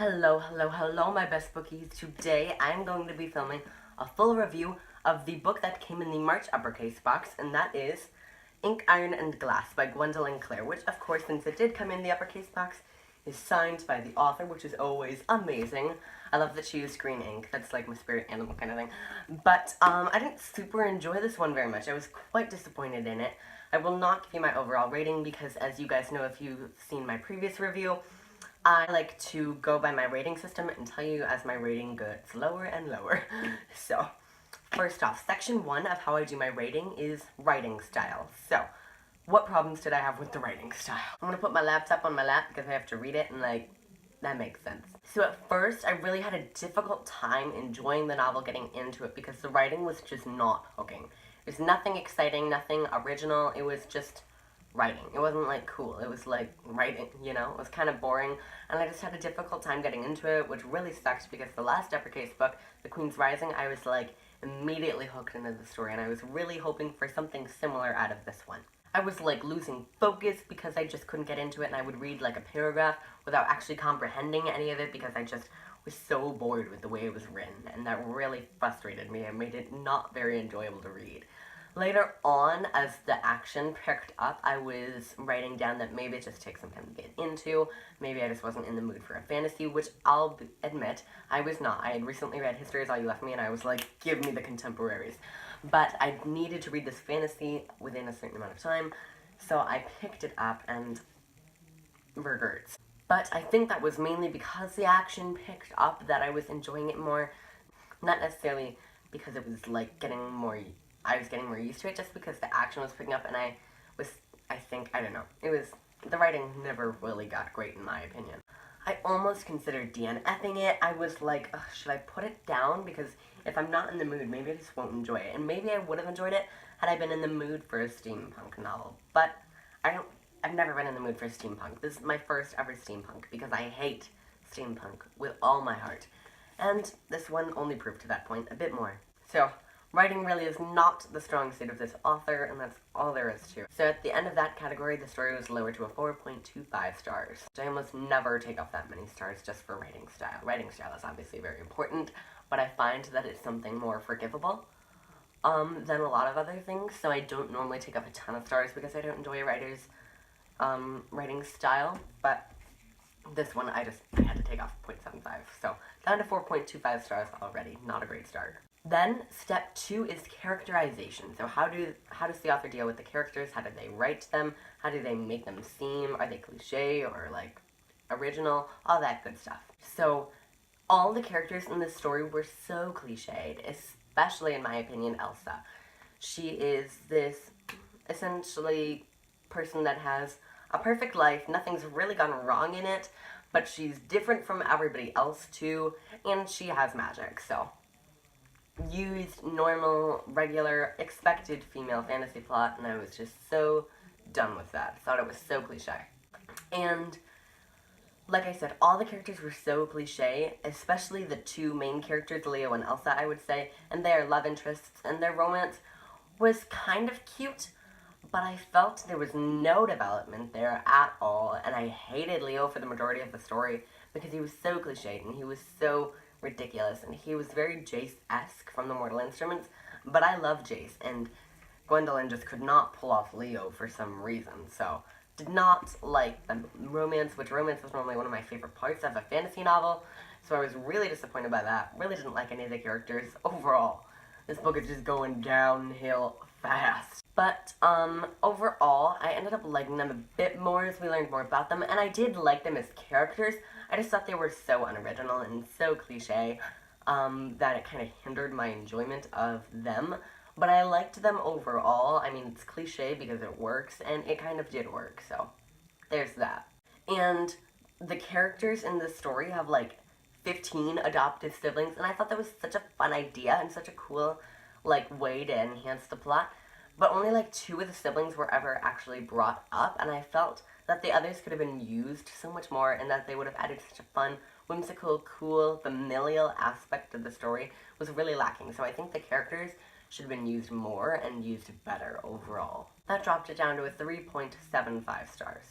Hello, my best bookies. Today I'm going to be filming a full review of the book that came in the March uppercase box, and that is Ink, Iron, and Glass by Gwendolyn Clare, which, of course, since it did come in the uppercase box, is signed by the author, which is always amazing. I love that she used green ink. That's like my spirit animal kind of thing. But I didn't super enjoy this one very much. I was quite disappointed in it. I will not give you my overall rating because, as you guys know if you've seen my previous review, I like to go by my rating system and tell you as my rating gets lower and lower. So, first off, section 1 of how I do my rating is writing style. So, what problems did I have with the writing style? I'm gonna put my laptop on my lap because I have to read it and that makes sense. So at first, I really had a difficult time enjoying the novel, getting into it, because the writing was just not hooking. There's nothing exciting, nothing original, it was just writing. It wasn't like cool, it was like writing, you know? It was kind of boring, and I just had a difficult time getting into it, which really sucks because the last uppercase book, The Queen's Rising, I was like immediately hooked into the story, and I was really hoping for something similar out of this one. I was like losing focus because I just couldn't get into it, and I would read like a paragraph without actually comprehending any of it because I just was so bored with the way it was written, and that really frustrated me and made it not very enjoyable to read. Later on, as the action picked up, I was writing down that maybe it just takes some time to get into, maybe I just wasn't in the mood for a fantasy, which I'll admit, I was not. I had recently read History Is All You Left Me, and I was like, give me the contemporaries. But I needed to read this fantasy within a certain amount of time, so I picked it up and regrets. But I think that was mainly because the action picked up that I was enjoying it more, not necessarily because it was like I was getting more used to it, just because the action was picking up and I don't know, the writing never really got great in my opinion. I almost considered DNFing it. I was like, ugh, should I put it down? Because if I'm not in the mood, maybe I just won't enjoy it. And maybe I would have enjoyed it had I been in the mood for a steampunk novel. But I've never been in the mood for steampunk. This is my first ever steampunk because I hate steampunk with all my heart. And this one only proved to that point a bit more. So, writing really is not the strong suit of this author, and that's all there is to it. So at the end of that category, the story was lowered to a 4.25 stars. I almost never take off that many stars just for writing style. Writing style is obviously very important, but I find that it's something more forgivable than a lot of other things, so I don't normally take off a ton of stars because I don't enjoy a writer's writing style, but this one I had to take off 0.75, so down to 4.25 stars already. Not a great start. Then, step 2 is characterization. So how does the author deal with the characters? How do they write them? How do they make them seem? Are they cliche or, like, original? All that good stuff. So, all the characters in this story were so cliched, especially, in my opinion, Elsa. She is this, essentially, person that has a perfect life. Nothing's really gone wrong in it, but she's different from everybody else, too, and she has magic, so used normal, regular, expected female fantasy plot, and I was just so done with that. Thought it was so cliche. And like I said, all the characters were so cliche, especially the two main characters, Leo and Elsa, I would say, and their love interests, and their romance was kind of cute, but I felt there was no development there at all, and I hated Leo for the majority of the story because he was so cliched, and he was so ridiculous, and he was very Jace-esque from the Mortal Instruments, but I love Jace, and Gwendolyn just could not pull off Leo for some reason, so did not like the romance, which romance was normally one of my favorite parts of a fantasy novel, so I was really disappointed by that. Really didn't like any of the characters overall. This book is just going downhill fast. But, overall, I ended up liking them a bit more as we learned more about them, and I did like them as characters. I just thought they were so unoriginal and so cliche, that it kind of hindered my enjoyment of them. But I liked them overall. I mean, it's cliche because it works, and it kind of did work, so there's that. And the characters in this story have, like, 15 adoptive siblings, and I thought that was such a fun idea and such a cool, like, way to enhance the plot. But only like 2 of the siblings were ever actually brought up, and I felt that the others could have been used so much more, and that they would have added such a fun, whimsical, cool, familial aspect of the story was really lacking. So I think the characters should have been used more and used better overall. That dropped it down to a 3.75 stars.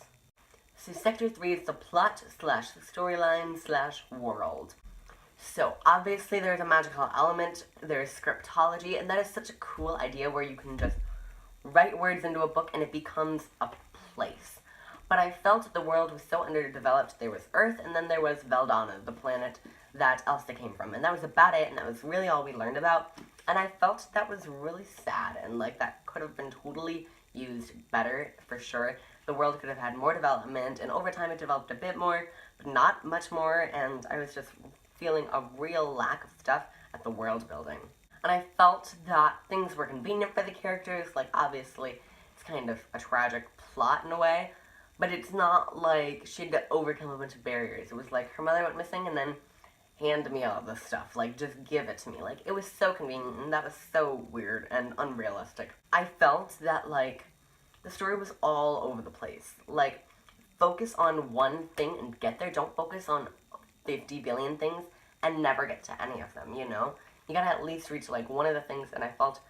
So Sector 3 is the plot slash the storyline slash world. So obviously there's a magical element, there's scriptology, and that is such a cool idea where you can just write words into a book and it becomes a place. But I felt the world was so underdeveloped. There was Earth, and then there was Veldana, the planet that Elsa came from. And that was about it, and that was really all we learned about. And I felt that was really sad, and like that could have been totally used better, for sure. The world could have had more development, and over time it developed a bit more, but not much more, and I was just feeling a real lack of stuff at the world building. And I felt that things were convenient for the characters, like obviously it's kind of a tragic plot in a way, but it's not like she had to overcome a bunch of barriers. It was like her mother went missing and then hand me all this stuff, like just give it to me. Like it was so convenient, and that was so weird and unrealistic. I felt that like the story was all over the place. Like focus on one thing and get there. Don't focus on 50 billion things and never get to any of them, you know? You gotta at least reach like one of the things, and I felt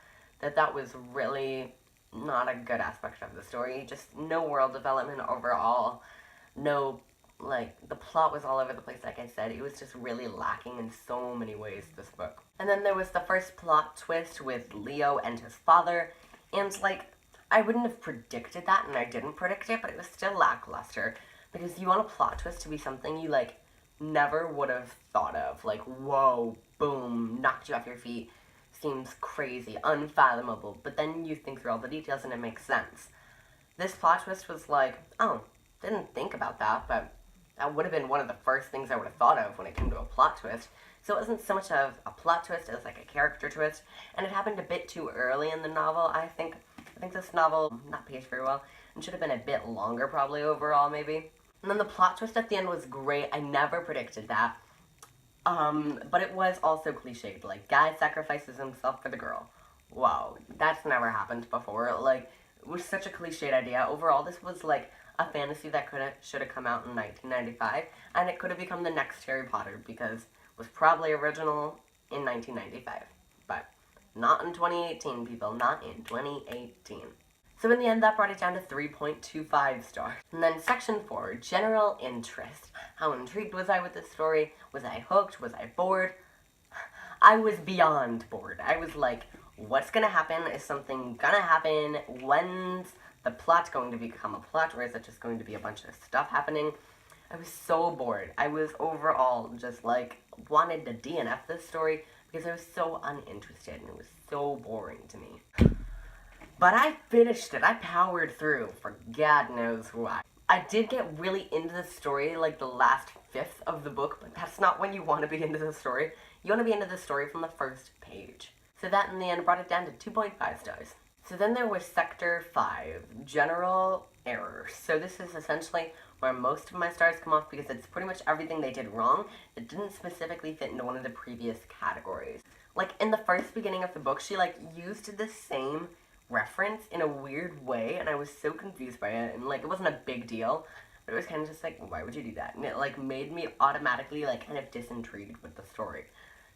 that that was really not a good aspect of the story. Just no world development overall. No, like, the plot was all over the place, like I said. It was just really lacking in so many ways, this book. And then there was the first plot twist with Leo and his father, and like, I wouldn't have predicted that, and I didn't predict it, but it was still lackluster, because you want a plot twist to be something you like never would have thought of. Like, whoa, boom, knocked you off your feet, seems crazy, unfathomable, but then you think through all the details and it makes sense. This plot twist was like, oh, didn't think about that, but that would have been one of the first things I would have thought of when it came to a plot twist. So it wasn't so much of a plot twist as like a character twist, and it happened a bit too early in the novel. I think this novel not paced very well and should have been a bit longer probably overall, maybe. And then the plot twist at the end was great. I never predicted that. But it was also cliched. Like, guy sacrifices himself for the girl. Wow, that's never happened before. Like, it was such a cliched idea. Overall, this was like a fantasy that should have come out in 1995, and it could have become the next Harry Potter because it was probably original in 1995. But not in 2018, people. Not in 2018. So in the end, that brought it down to 3.25 stars. And then section 4, general interest. How intrigued was I with this story? Was I hooked? Was I bored? I was beyond bored. I was like, what's gonna happen? Is something gonna happen? When's the plot going to become a plot, or is it just going to be a bunch of stuff happening? I was so bored. I was overall just like, wanted to DNF this story because I was so uninterested and it was so boring to me. But I finished it. I powered through for God knows why. I did get really into the story like the last fifth of the book, but that's not when you want to be into the story. You want to be into the story from the first page. So that in the end brought it down to 2.5 stars. So then there was Sector 5, General Error. So this is essentially where most of my stars come off because it's pretty much everything they did wrong that didn't specifically fit into one of the previous categories. Like in the first beginning of the book, she like used the same reference in a weird way, and I was so confused by it, and like it wasn't a big deal, but it was kind of just like, why would you do that? And it like made me automatically like kind of disintrigued with the story.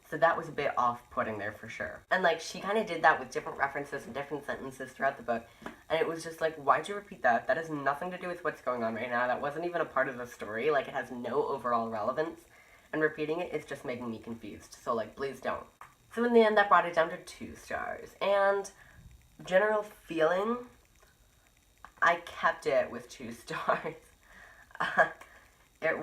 So that was a bit off-putting there for sure. And like she kind of did that with different references and different sentences throughout the book, and it was just like, why'd you repeat that? That has nothing to do with what's going on right now. That wasn't even a part of the story. Like it has no overall relevance, and repeating it is just making me confused. So like, please don't. So in the end, that brought it down to 2 stars. And general feeling, I kept it with 2 stars. It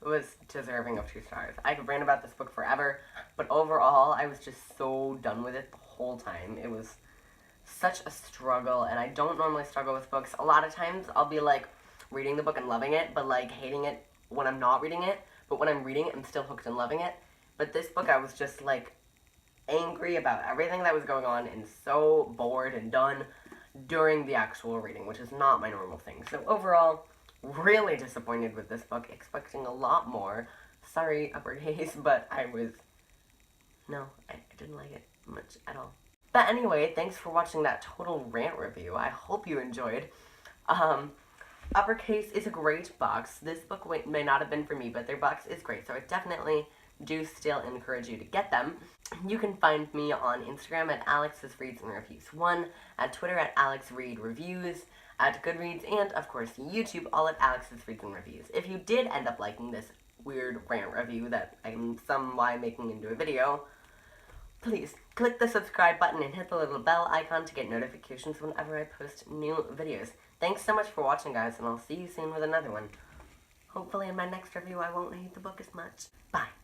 was deserving of 2 stars. I could rant about this book forever, but overall, I was just so done with it the whole time. It was such a struggle, and I don't normally struggle with books. A lot of times, I'll be like reading the book and loving it, but like hating it when I'm not reading it, but when I'm reading it, I'm still hooked and loving it. But this book, I was just like angry about everything that was going on and so bored and done during the actual reading, which is not my normal thing. So overall, really disappointed with this book, expecting a lot more. Sorry, uppercase, but I didn't like it much at all. But anyway, thanks for watching that total rant review. I hope you enjoyed. Uppercase is a great box. This book may not have been for me, but their box is great, so I definitely do still encourage you to get them. You can find me on Instagram at Alex'sReadsAndReviews1, at Twitter at AlexReadReviews, at Goodreads, and of course YouTube, all at Alex's Freaking Reviews. If you did end up liking this weird rant review that I'm somewhat making into a video, please click the subscribe button and hit the little bell icon to get notifications whenever I post new videos. Thanks so much for watching, guys, and I'll see you soon with another one. Hopefully in my next review I won't hate the book as much. Bye.